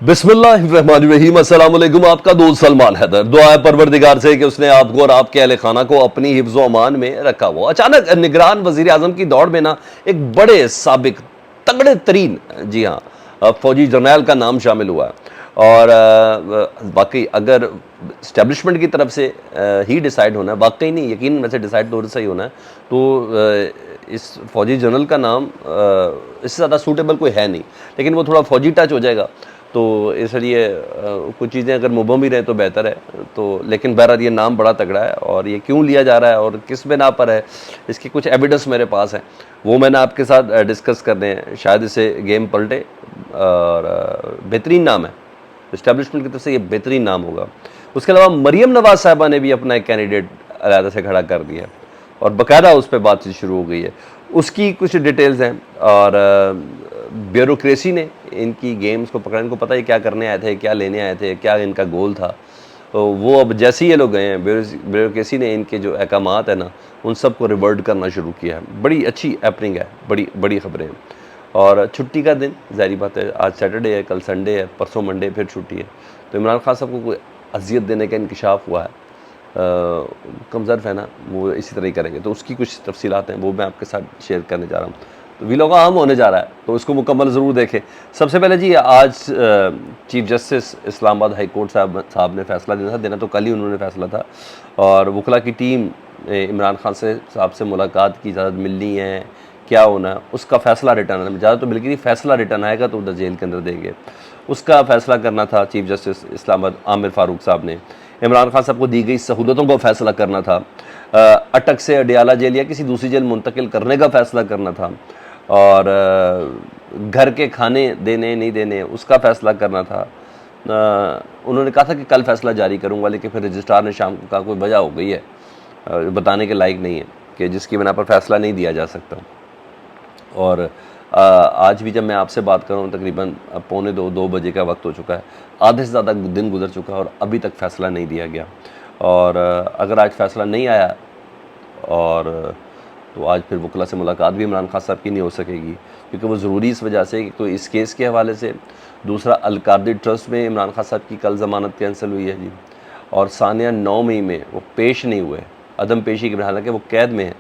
बिस्मिल्लाहिर्रहमानिर्रहीम, अस्सलाम वालेकुम। आपका दोस्त सलमान हैदर। दुआ है परवरदिगार से कि उसने आपको और आपके अहले खाना को अपनी हिफ्ज़ अमान में रखा हो। अचानक निगरान वज़ीर आज़म की दौड़ में ना एक बड़े साबिक तगड़े तरीन, जी हाँ, फौजी जर्नैल का नाम शामिल हुआ है। और वाकई अगर इस्टेब्लिशमेंट की तरफ से ही डिसाइड होना है, वाकई नहीं, यकीन वैसे डिसाइड तो से ही होना है, तो इस फौजी जनरल का नाम इससे ज़्यादा सूटेबल कोई है नहीं, लेकिन वो थोड़ा फौजी टच हो जाएगा, तो इसलिए कुछ चीज़ें अगर मुबहम ही रहे तो बेहतर है। तो लेकिन बहरहाल ये नाम बड़ा तगड़ा है, और ये क्यों लिया जा रहा है और किस बिना पर है, इसकी कुछ एविडेंस मेरे पास है, वो मैंने आपके साथ डिस्कस करने हैं। शायद इसे गेम पलटे, और बेहतरीन नाम है इस्टेब्लिशमेंट की तरफ से, ये बेहतरीन नाम होगा। उसके अलावा मरीम नवाज साहिबा ने भी अपना एक कैंडिडेट अलहदा से खड़ा कर दिया है, और बाकायदा उस पर बातचीत शुरू हो गई है। उसकी कुछ डिटेल्स हैं, और ब्यूरोक्रेसी ने इनकी गेम्स को पकड़ा, इनको पता है क्या करने आए थे, क्या लेने आए थे, क्या इनका गोल था। तो वो अब जैसे ही ये लोग गए हैं, ब्यूरोक्रेसी ने इनके जो अहकामात है ना, उन सब को रिवर्ट करना शुरू किया है। बड़ी अच्छी हैपनिंग है, बड़ी बड़ी खबरें हैं। और छुट्टी का दिन, ज़ाहिर बात है, आज सैटरडे है, कल संडे है, परसों मंडे, फिर छुट्टी है। तो इमरान खान साहब को कोई अजियत देने का इंकशाफ हुआ है, कमज़र्फ है ना, वो इसी तरह ही करेंगे। तो उसकी कुछ तफसीलात हैं, वो मैं आपके साथ शेयर करने जा रहा हूँ। तो वीलॉग आम होने जा रहा है, तो उसको मुकम्मल ज़रूर देखें। सबसे पहले जी, आज chief justice Islamabad high court साहब ने फ़ैसला देना तो कल ही उन्होंने फ़ैसला था, और वकला की टीम इमरान खान साहब से मुलाकात की इजाज़त मिलनी है, क्या होना है, उसका फ़ैसला रिटर्न आना, ज़्यादा तो बल्कि फ़ैसला रिटर्न आएगा तो उधर जेल के अंदर देंगे, उसका फ़ैसला करना था चीफ जस्टिस इस्लामाबाद आमिर फ़ारूक साहब ने। इमरान खान साहब को दी गई सहूलतों का फ़ैसला करना था, अटक से अडियाला जेल या किसी दूसरी जेल मुंतकिल करने का फ़ैसला करना था, और घर के खाने देने नहीं देने उसका फ़ैसला करना था। उन्होंने कहा था कि कल फ़ैसला जारी करूंगा, लेकिन फिर रजिस्ट्रार ने शाम को कहा कोई वजह हो गई है, बताने के लायक नहीं है, कि जिसकी बिना पर फ़ैसला नहीं दिया जा सकता। और आज भी जब मैं आपसे बात कर रहा हूँ, तकरीबन पौने 2 बजे का वक्त हो चुका है, आधे से ज़्यादा दिन गुजर चुका है, और अभी तक फ़ैसला नहीं दिया गया। और अगर आज फ़ैसला नहीं आया, और तो आज फिर वकला से मुलाकात भी इमरान खान साहब की नहीं हो सकेगी, क्योंकि वो ज़रूरी इस वजह से कि तो इस केस के हवाले से, दूसरा अलकादी ट्रस्ट में इमरान खान साहब की कल ज़मानत कैंसिल हुई है जी, और सानिया 9 मई में वो पेश नहीं हुए, अदम पेशी के, हालांकि वो कैद में है,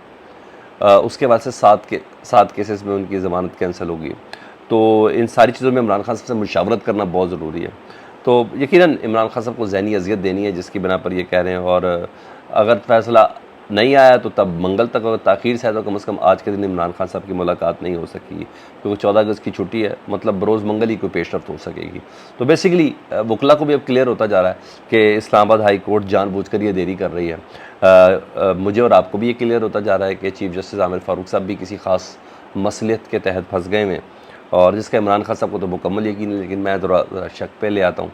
उसके बाद से 7 केसेस में उनकी ज़मानत कैंसिल होगी। तो इन सारी चीज़ों में इमरान खान साहब से मुशावरत करना बहुत ज़रूरी है। तो यकीनन इमरान खान साहब को ज़हनी अजियत देनी है, जिसकी बिना पर ये कह रहे हैं। और अगर फ़ैसला नहीं आया तो तब मंगल तक, अगर ताख़ीर से आया तो कम से कम आज के दिन इमरान खान साहब की मुलाकात नहीं हो सकेगी, क्योंकि 14 अगस्त की छुट्टी है, मतलब बरोज़ मंगल ही कोई पेशरफ्त हो सकेगी। तो बेसिकली वकला को भी अब क्लियर होता जा रहा है कि इस्लामाबाद हाई कोर्ट जानबूझकर ये देरी कर रही है। मुझे और आपको भी ये क्लियर होता जा रहा है कि चीफ जस्टिस आमिर फ़ारूक साहब भी किसी ख़ास मसलियत के तहत फंस गए हैं, और जिसका इमरान खान साहब को तो मुकम्मल यकीन है, लेकिन मैं ज़रा शक पे ले आता हूँ,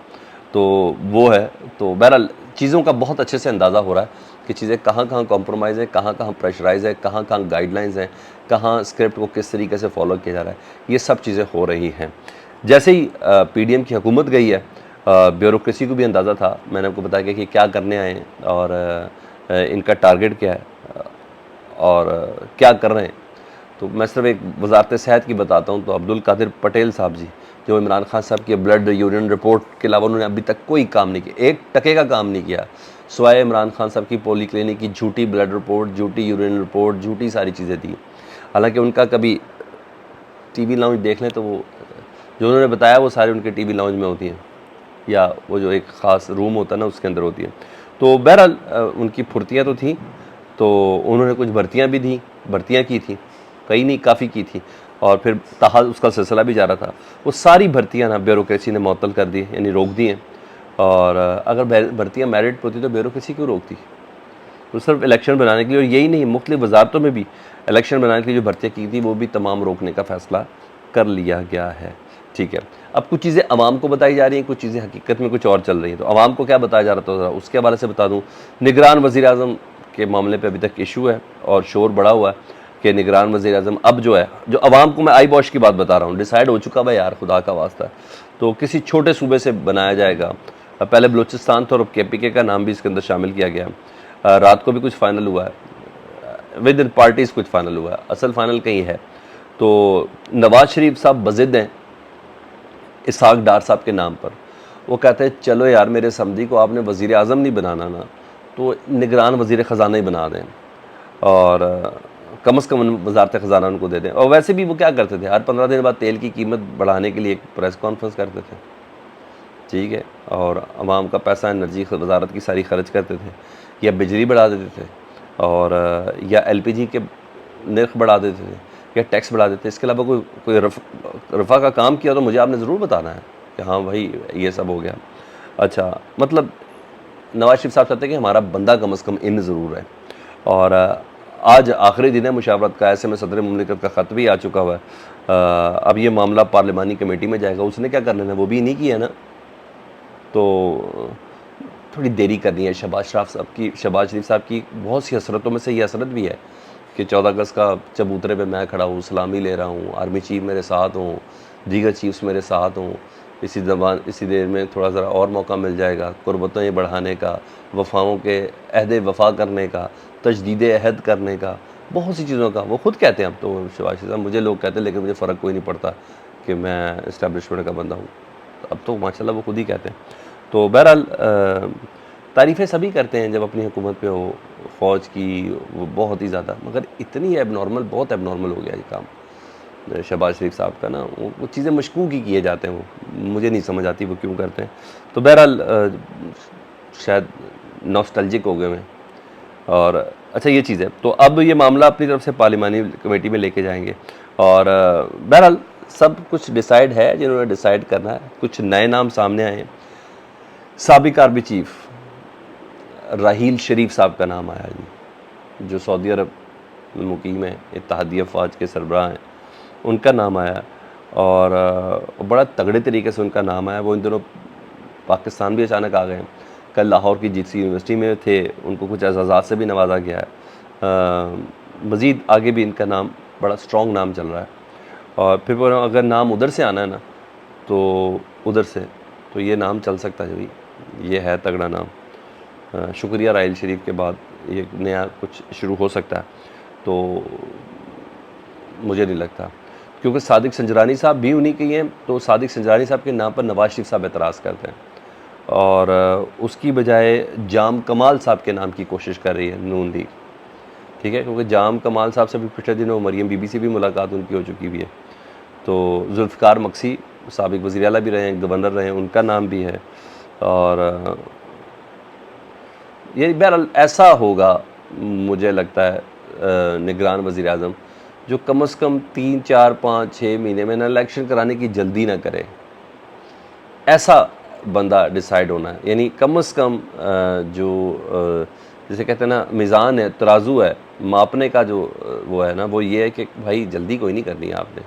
तो वो है। तो बहरहाल चीज़ों का बहुत अच्छे से अंदाज़ा हो रहा है कि चीज़ें कहाँ कहाँ कॉम्प्रोमाइज़ है, कहाँ कहाँ प्रेशराइज़ है, कहाँ कहाँ गाइडलाइंस हैं, कहाँ स्क्रिप्ट को किस तरीके से फॉलो किया जा रहा है, ये सब चीज़ें हो रही हैं। जैसे ही पीडीएम की हुकूमत गई है, ब्यूरोक्रेसी को भी अंदाज़ा था, मैंने आपको बताया कि क्या करने आए हैं, और इनका टारगेट क्या है, और क्या कर रहे हैं। तो मैं सिर्फ एक वजारत सेहत की बताता हूँ। तो अब्दुल कादिर पटेल साहब जी, जो इमरान खान साहब की ब्लड यूरिन रिपोर्ट के अलावा उन्होंने अभी तक कोई काम नहीं किया, 1 टके का काम नहीं किया, सिवाय इमरान खान साहब की पोली क्लिनिक की झूठी ब्लड रिपोर्ट, झूठी यूरिन रिपोर्ट, झूठी सारी चीज़ें दी। हालांकि उनका कभी टीवी लाउंज देख लें तो वो जो उन्होंने बताया वो सारे उनके टीवी लाउंज में होती हैं, या वो जो एक ख़ास रूम होता है ना, उसके अंदर होती है। तो बहरहाल उनकी फुर्तियाँ तो थी, तो उन्होंने कुछ भर्तियाँ की थी, कई नहीं काफ़ी की थी, और फिर ताहा उसका सिलसिला भी जा रहा था। वो सारी भर्तियाँ ना ब्यूरोक्रेसी ने मअतल कर दी, यानी रोक दी हैं। और अगर भर्तियाँ मेरिट पर होती तो ब्यूरोक्रेसी क्यों रोकती? तो सिर्फ इलेक्शन बनाने के लिए, और यही नहीं, मुख्तलिफ वजारतों में भी इलेक्शन बनाने के लिए जो भर्तियाँ की थी वो भी तमाम रोकने का फ़ैसला कर लिया गया है। ठीक है, अब कुछ चीज़ें अवाम को बताई जा रही हैं, कुछ चीज़ें हकीकत में कुछ और चल रही हैं। तो अवाम को क्या बताया जा रहा था उसके हवाले से बता दूँ। निगरान वज़ीर आज़म के मामले पर अभी तक इशू है, और शोर बड़ा हुआ है कि निगरान वज़ीर आज़म अब जो है, जो अवाम को मैं आई वॉश की बात बता रहा हूँ, डिसाइड हो चुका भाई यार, खुदा का वास्ता है, तो किसी छोटे सूबे से बनाया जाएगा। पहले बलूचिस्तान था, और केपीके का नाम भी इसके अंदर शामिल किया गया। रात को भी कुछ फाइनल हुआ है, विद इन पार्टीज़ कुछ फाइनल हुआ है, असल फाइनल कहीं है। तो नवाज शरीफ साहब बज़िद हैं इसहाक डार साहब के नाम पर। वो कहते हैं चलो यार मेरे समधी को आपने वज़ीर आज़म नहीं बनाना ना, तो निगरान वज़ीर ख़ज़ाना ही बना दें और कम से कम वज़ारत ख़ज़ाना उनको दे दें। और वैसे भी वो क्या करते थे, हर 15 दिन बाद तेल की कीमत बढ़ाने के लिए एक प्रेस कॉन्फ्रेंस करते थे, ठीक है, और आवाम का पैसा एनर्जी वजारत की सारी खर्च करते थे, या बिजली बढ़ा देते थे, और या LPG के नर्ख बढ़ा देते थे, या टैक्स बढ़ा देते थे। इसके अलावा कोई रफ़ा का काम किया तो मुझे आपने ज़रूर बताना है कि हाँ भाई ये सब हो गया। अच्छा, मतलब नवाज शरीफ साहब चाहते हैं कि हमारा बंदा कम अज़ कम इन ज़रूर है। और आज आखिरी दिन है मुशावरत का, ऐसे में सदर मुमलिकत का ख़त भी आ चुका हुआ है। अब ये मामला पार्लिमानी कमेटी में जाएगा, उसने क्या कर लेना, वो भी नहीं किया ना, तो थोड़ी देरी करनी है। शहबाज शरीफ साहब की बहुत सी हसरतों में से ये हसरत भी है कि 14 अगस्त का चबूतरे पे मैं खड़ा हूँ, सलामी ले रहा हूँ, आर्मी चीफ मेरे साथ हों, दीगर चीफ्स मेरे साथ हों, इसी देर में थोड़ा ज़रा और मौका मिल जाएगा कुर्बतें बढ़ाने का, वफ़ाओं के अहद वफ़ा करने का, तजदीद अहद करने का, बहुत सी चीज़ों का। वो खुद कहते हैं अब तो शहबाज शरीफ साहब, मुझे लोग कहते हैं लेकिन मुझे फ़र्क कोई नहीं पड़ता कि मैं इस्टेब्लिशमेंट का बंदा हूँ, अब तो माशाल्लाह वो खुद ही कहते हैं। तो बहरहाल तारीफ़ें सभी करते हैं जब अपनी हुकूमत पे हो, फ़ौज की वो बहुत ही ज़्यादा, मगर इतनी एबनॉर्मल, बहुत एबनॉर्मल हो गया ये काम शहबाज शरीफ साहब का ना। वो चीज़ें मशकूक ही किए जाते हैं, वो मुझे नहीं समझ आती वो क्यों करते हैं। तो बहरहाल शायद नॉस्टैल्जिक हो गए मैं। और अच्छा ये चीज़ है, तो अब ये मामला अपनी तरफ से पार्लिमानी कमेटी में लेके जाएंगे और बहरहाल सब कुछ डिसाइड है, जिन्होंने डिसाइड करना है। कुछ नए नाम सामने आए हैं। साबिक आर्मी चीफ राहील शरीफ साहब का नाम आया जी, जो सऊदी अरब में मुकीम है, इत्तेहादी अफवाज के सरबराह हैं, उनका नाम आया और बड़ा तगड़े तरीके से उनका नाम आया। वो इन दिनों पाकिस्तान भी अचानक आ गए हैं, कल लाहौर की GC यूनिवर्सिटी में थे, उनको कुछ एजाज़ात से भी नवाजा गया है। मज़ीद आगे भी इनका नाम बड़ा स्ट्रॉन्ग नाम चल रहा है। और फिर अगर नाम उधर से आना है ना, तो उधर से तो ये नाम चल सकता है, ये है तगड़ा नाम। शुक्रिया राहील शरीफ के बाद ये नया कुछ शुरू हो सकता है, तो मुझे नहीं लगता, क्योंकि सादिक संजरानी साहब भी उन्हीं के हैं। तो सादिक संजरानी साहब के नाम पर नवाज शरीफ साहब एतराज़ करते हैं और उसकी बजाय जाम कमाल साहब के नाम की कोशिश कर रही है नून लीग, ठीक है, क्योंकि जाम कमाल साहब से भी पिछले दिनों मरियम बीबी से भी मुलाकात उनकी हो चुकी हुई है। तो जुल्फ़िकार मक्सी साबिक वज़ीर आला भी रहे हैं, गवर्नर रहे हैं, उनका नाम भी है। और ये बहरहाल ऐसा होगा, मुझे लगता है निगरान वज़ीर आज़म जो कम से कम 3, 4, 5, 6 महीने में ना इलेक्शन कराने की जल्दी ना करे, ऐसा बंदा डिसाइड होना है। यानी कम से कम जो जिसे कहते हैं ना मीज़ान है, तराजू है, मापने का जो वो है ना, वो ये है कि भाई जल्दी कोई नहीं करनी है आपने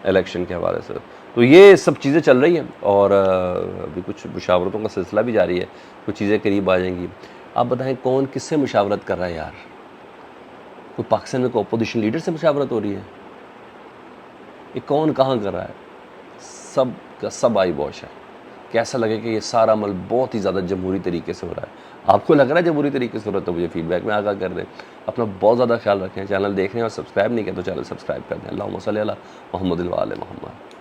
इलेक्शन के हवाले से। तो ये सब चीज़ें चल रही हैं और अभी कुछ मुशावरतों का सिलसिला भी जारी है, कुछ चीज़ें करीब आ जाएंगी। आप बताएं कौन किससे मुशावरत कर रहा है यार? कोई पाकिस्तान में कोई अपोजिशन लीडर से मुशावरत हो रही है? ये कौन कहाँ कर रहा है? सब का सब आई वॉश है। कैसा लगे कि ये सारा अमल बहुत ही ज़्यादा जमहूरी तरीके से हो रहा है? आपको लग रहा है जमहूरी तरीके से हो रहा है? तो मुझे फीडबैक में आगाह कर दें। अपना बहुत ज़्यादा ख्याल रखें। चैनल देख रहे हैं और सब्सक्राइब नहीं किया तो चैनल सब्सक्राइब कर दें। अल्लाहुम्मा सल्ली अला मुहम्मद व आले मुहम्मद।